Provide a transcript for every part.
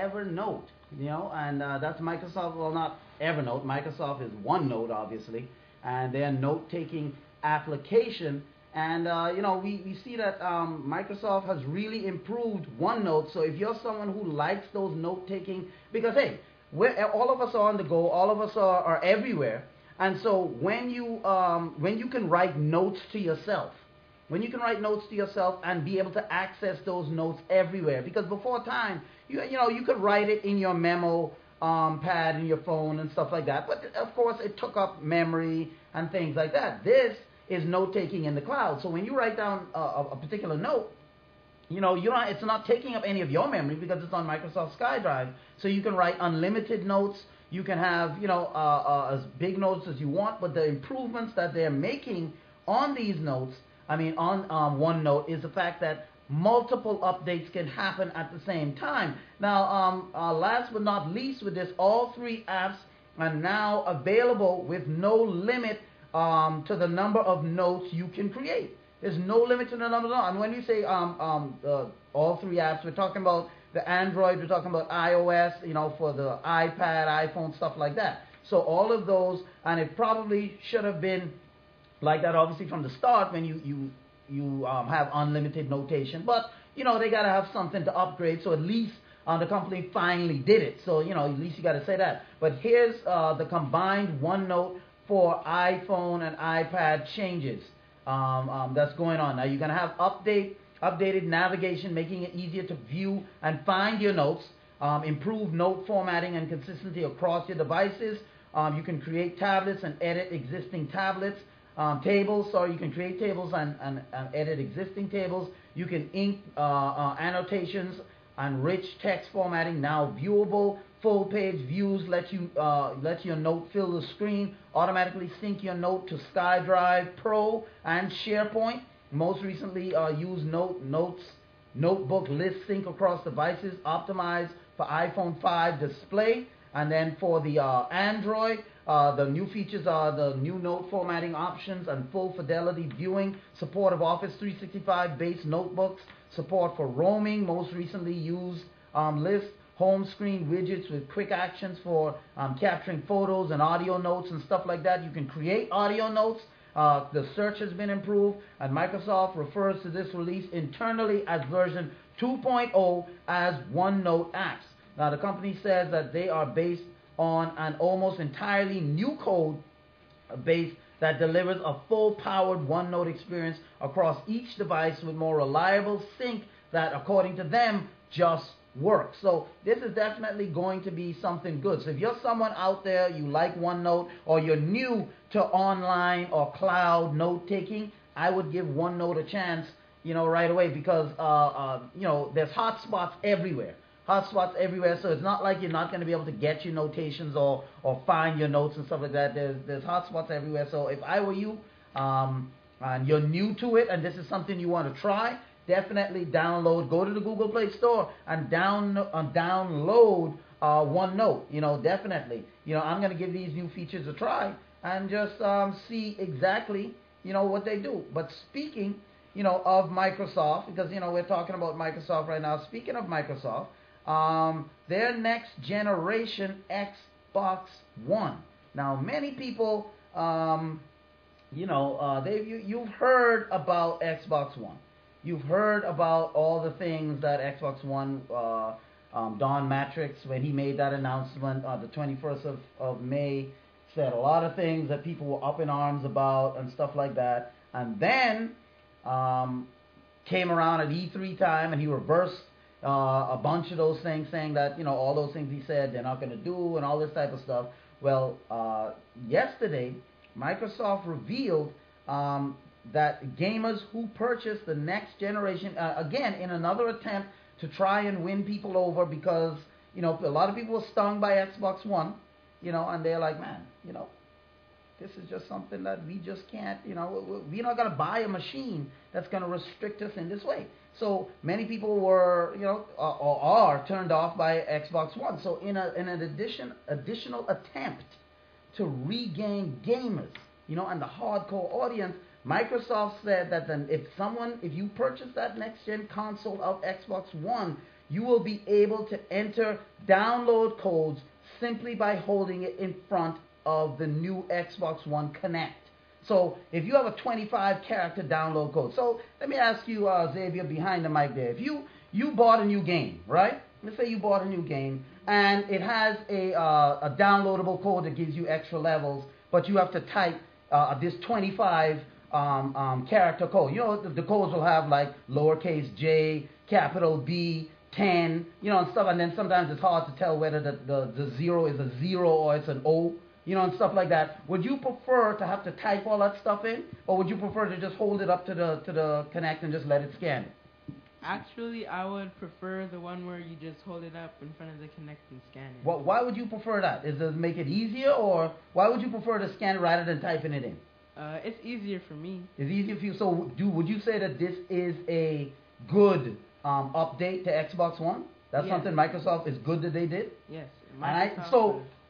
Evernote, and that's Microsoft. Well, not Evernote. Microsoft is OneNote, obviously, and their note-taking application. And we see that Microsoft has really improved OneNote. So if you're someone who likes those note-taking, because hey, all of us are on the go, all of us are everywhere, and so when you can write notes to yourself, when you can write notes to yourself and be able to access those notes everywhere, because before time, you could write it in your memo pad in your phone and stuff like that, but of course it took up memory and things like that. This is note taking in the cloud. So when you write down a particular note, it's not taking up any of your memory because it's on Microsoft SkyDrive. So you can write unlimited notes. You can have as big notes as you want. But the improvements that they're making on these notes, on OneNote, is the fact that multiple updates can happen at the same time. Now, last but not least with this, all three apps are now available with no limit to the number of notes you can create. There's no limit to the number of notes. And when we say all three apps, we're talking about the Android, we're talking about iOS, for the iPad, iPhone, stuff like that. So all of those, and it probably should have been like that, obviously, from the start when you have unlimited notation. But they got to have something to upgrade. So at least the company finally did it. So at least you got to say that. But here's the combined OneNote for iPhone and iPad changes that's going on. Now you're going to have updated navigation, making it easier to view and find your notes, improved note formatting and consistency across your devices. You can create tablets and edit existing tablets. Tables, so you can create tables and edit existing tables. You can ink annotations and rich text formatting, now viewable. Full page views lets your note fill the screen, automatically sync your note to SkyDrive Pro and SharePoint. Most recently use notebook list sync across devices, optimized for iPhone 5 display. And then for the Android, the new features are the new note formatting options and full fidelity viewing, support of Office 365 based notebooks, support for roaming, most recently used list, home screen widgets with quick actions for capturing photos and audio notes and stuff like that. You can create audio notes. The search has been improved, and Microsoft refers to this release internally as version 2.0 as OneNote apps. Now, the company says that they are based on an almost entirely new code base that delivers a full-powered OneNote experience across each device with more reliable sync that, according to them, just works. So this is definitely going to be something good. So if you're someone out there, you like OneNote, or you're new to online or cloud note-taking, I would give OneNote a chance, right away, because, there's hotspots everywhere. So it's not like you're not going to be able to get your notations or find your notes and stuff like that. There's hotspots everywhere. So if I were you, and you're new to it, and this is something you want to try, definitely go to the Google Play Store and download OneNote. Definitely. I'm going to give these new features a try and just see exactly, what they do. But speaking, of Microsoft, because, we're talking about Microsoft right now. Speaking of Microsoft, their next generation Xbox One. Now, many people, you've heard about Xbox One. You've heard about all the things that Xbox One, Don Matrix, when he made that announcement on the 21st of May, said a lot of things that people were up in arms about and stuff like that. And then came around at E3 time and he reversed a bunch of those things, saying that, all those things he said they're not going to do and all this type of stuff. Well, yesterday, Microsoft revealed that gamers who purchase the next generation, again, in another attempt to try and win people over, because, a lot of people were stung by Xbox One, and they're like, man, this is just something that we just can't, we're not going to buy a machine that's going to restrict us in this way. So many people were, or are turned off by Xbox One. So in an additional attempt to regain gamers, and the hardcore audience, Microsoft said that then if you purchase that next gen console of Xbox One, you will be able to enter download codes simply by holding it in front of the new Xbox One Connect. So if you have a 25 character download code, so let me ask you, Xavier, behind the mic there, if you bought a new game, right? Let's say you bought a new game and it has a downloadable code that gives you extra levels, but you have to type this 25 character code. You know, the codes will have like lowercase j, capital B, 10, you know, and stuff. And then sometimes it's hard to tell whether the 0 is a 0 or it's an O, you know, and stuff like that. Would you prefer to have to type all that stuff in, or would you prefer to just hold it up to the Connect and just let it scan it? Actually, I would prefer the one where you just hold it up in front of the Connect and scan it. Well, why would you prefer that? Is it to make it easier, or why would you prefer to scan it rather than typing it in? It's easier for me. It's easier for you. So, would you say that this is a good update to Xbox One? That's something Microsoft is good that they did? Yes.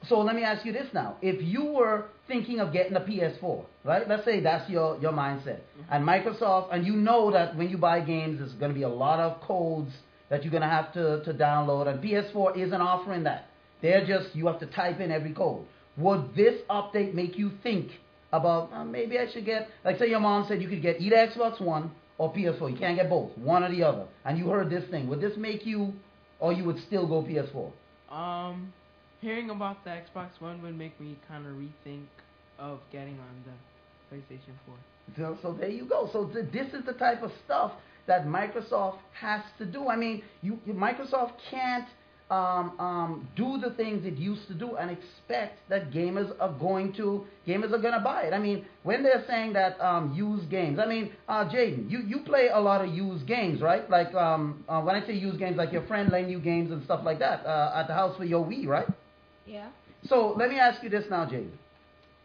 So let me ask you this now. If you were thinking of getting a PS4, right? Let's say that's your mindset. Mm-hmm. And Microsoft, and you know that when you buy games, there's going to be a lot of codes that you're going to have to download. And PS4 isn't offering that. They're just, you have to type in every code. Would this update make you think about, maybe I should get, like say your mom said you could get either Xbox One or PS4. You can't get both, one or the other. And you heard this thing. Would this make you, or you would still go PS4? Hearing about the Xbox One would make me kind of rethink of getting on the PlayStation 4. So there you go. So this is the type of stuff that Microsoft has to do. I mean, Microsoft can't do the things it used to do and expect that gamers are gonna buy it. I mean, when they're saying that used games, I mean, Jaden, you play a lot of used games, right? Like when I say used games, like your friend lend you games and stuff like that at the house for your Wii, right? Yeah. So let me ask you this now, Jaden.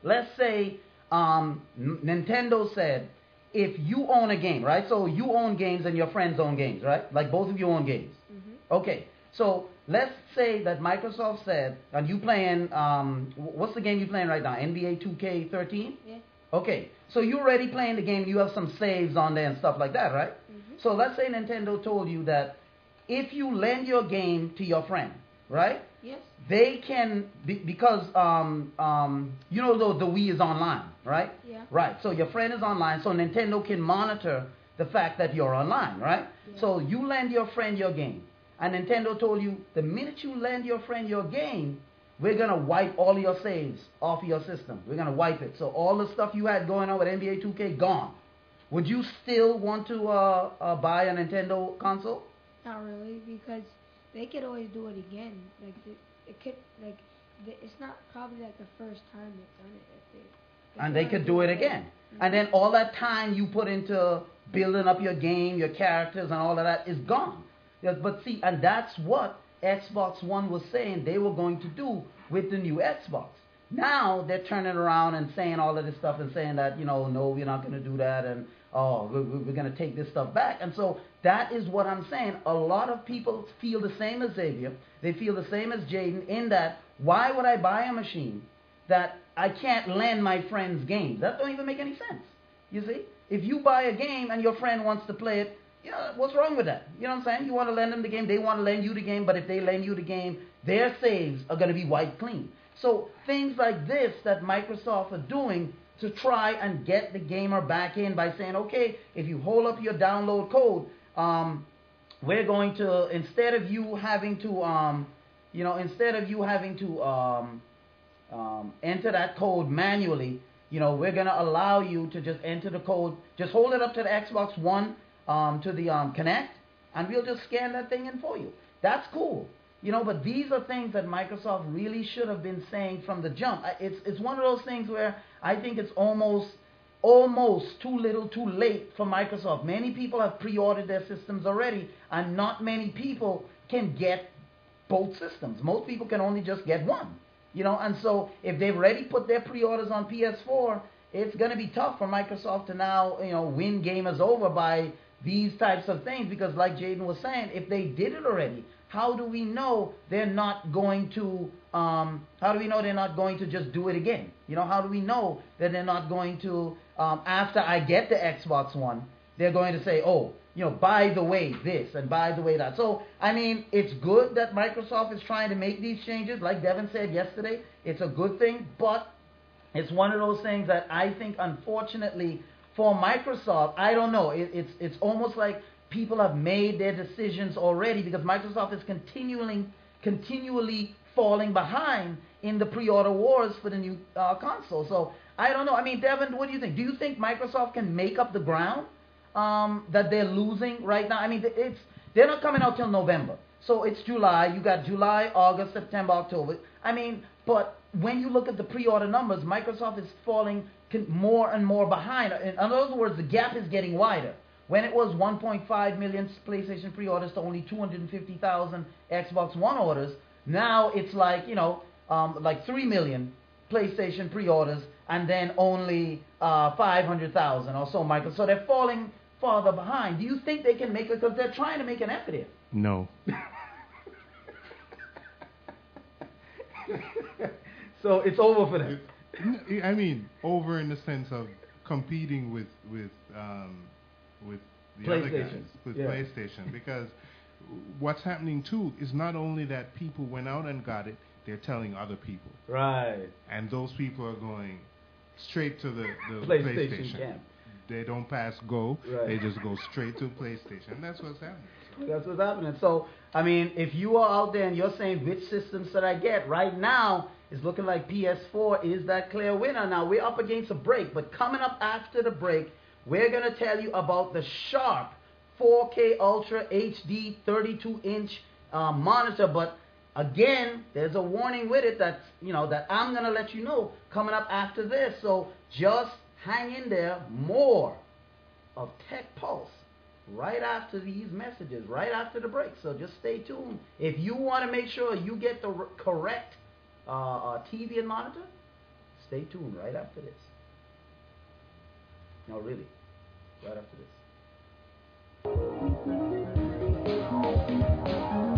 Let's say Nintendo said, if you own a game, right? So you own games and your friends own games, right? Like both of you own games. Mm-hmm. Okay. So let's say that Microsoft said, and you playing, what's the game you playing right now? NBA 2K13? Yeah. Okay. So you're already playing the game. You have some saves on there and stuff like that, right? Mm-hmm. So let's say Nintendo told you that if you lend your game to your friend, right? Yes. They can, because, you know, the Wii is online, right? Yeah. Right. So your friend is online, so Nintendo can monitor the fact that you're online, right? Yeah. So you lend your friend your game. And Nintendo told you, the minute you lend your friend your game, we're going to wipe all your saves off your system. We're going to wipe it. So all the stuff you had going on with NBA 2K, gone. Would you still want to buy a Nintendo console? Not really, because they could always do it again. Like, it's not probably like the first time they've done it. And they could do it again. Mm-hmm. And then all that time you put into building up your game, your characters, and all of that is gone. Yes, but see, and that's what Xbox One was saying they were going to do with the new Xbox. Now they're turning around and saying all of this stuff and saying that, you know, no, we're not going to do that, and we're going to take this stuff back. And so that is what I'm saying. A lot of people feel the same as Xavier. They feel the same as Jaden in that, why would I buy a machine that I can't lend my friends games? That don't even make any sense. You see? If you buy a game and your friend wants to play it, you know, what's wrong with that? You know what I'm saying? You want to lend them the game, they want to lend you the game, but if they lend you the game, their saves are going to be wiped clean. So things like this that Microsoft are doing to try and get the gamer back in by saying, okay, if you hold up your download code, we're going to, instead of you having to enter that code manually, you know, we're going to allow you to just enter the code, just hold it up to the Xbox One, to the Connect, and we'll just scan that thing in for you. That's cool. You know, but these are things that Microsoft really should have been saying from the jump. It's one of those things where I think it's almost too little too late for Microsoft. Many people have pre-ordered their systems already, and not many people can get both systems. Most people can only just get one. You know, and so if they've already put their pre-orders on PS4, it's going to be tough for Microsoft to now, you know, win gamers over by these types of things, because like Jaden was saying, if they did it already, how do we know they're not going to just do it again? You know, how do we know that they're not going to, after I get the Xbox One, they're going to say, oh, by the way this and by the way that. So, I mean, it's good that Microsoft is trying to make these changes. Like Devin said yesterday, it's a good thing, but it's one of those things that I think, unfortunately, for Microsoft, I don't know. It's almost like people have made their decisions already because Microsoft is continually falling behind in the pre-order wars for the new console. So I don't know. I mean, Devin, what do you think? Do you think Microsoft can make up the ground that they're losing right now? I mean, they're not coming out till November. So it's July. You got July, August, September, October. I mean, but when you look at the pre-order numbers, Microsoft is falling more and more behind. In other words, the gap is getting wider. When it was 1.5 million PlayStation pre-orders to only 250,000 Xbox One orders, now it's like, like 3 million PlayStation pre-orders and then only 500,000 or so, Michael. So they're falling farther behind. Do you think they can make it? Because they're trying to make an effort here. No. So it's over for them. I mean, over in the sense of competing with the other guys, with PlayStation, because what's happening too is not only that people went out and got it, they're telling other people. Right. And those people are going straight to the PlayStation camp. They don't pass Go. Right. They just go straight to PlayStation. And that's what's happening. So. That's what's happening. So, I mean, if you are out there and you're saying which systems should I get, right now it's looking like PS4 is that clear winner. Now, we're up against a break, but coming up after the break, we're going to tell you about the Sharp 4K Ultra HD 32-inch monitor. But again, there's a warning with it that I'm going to let you know coming up after this. So just hang in there. More of Tech Pulse right after these messages, right after the break. So just stay tuned. If you want to make sure you get the correct TV and monitor, stay tuned right after this. No, really, right after this.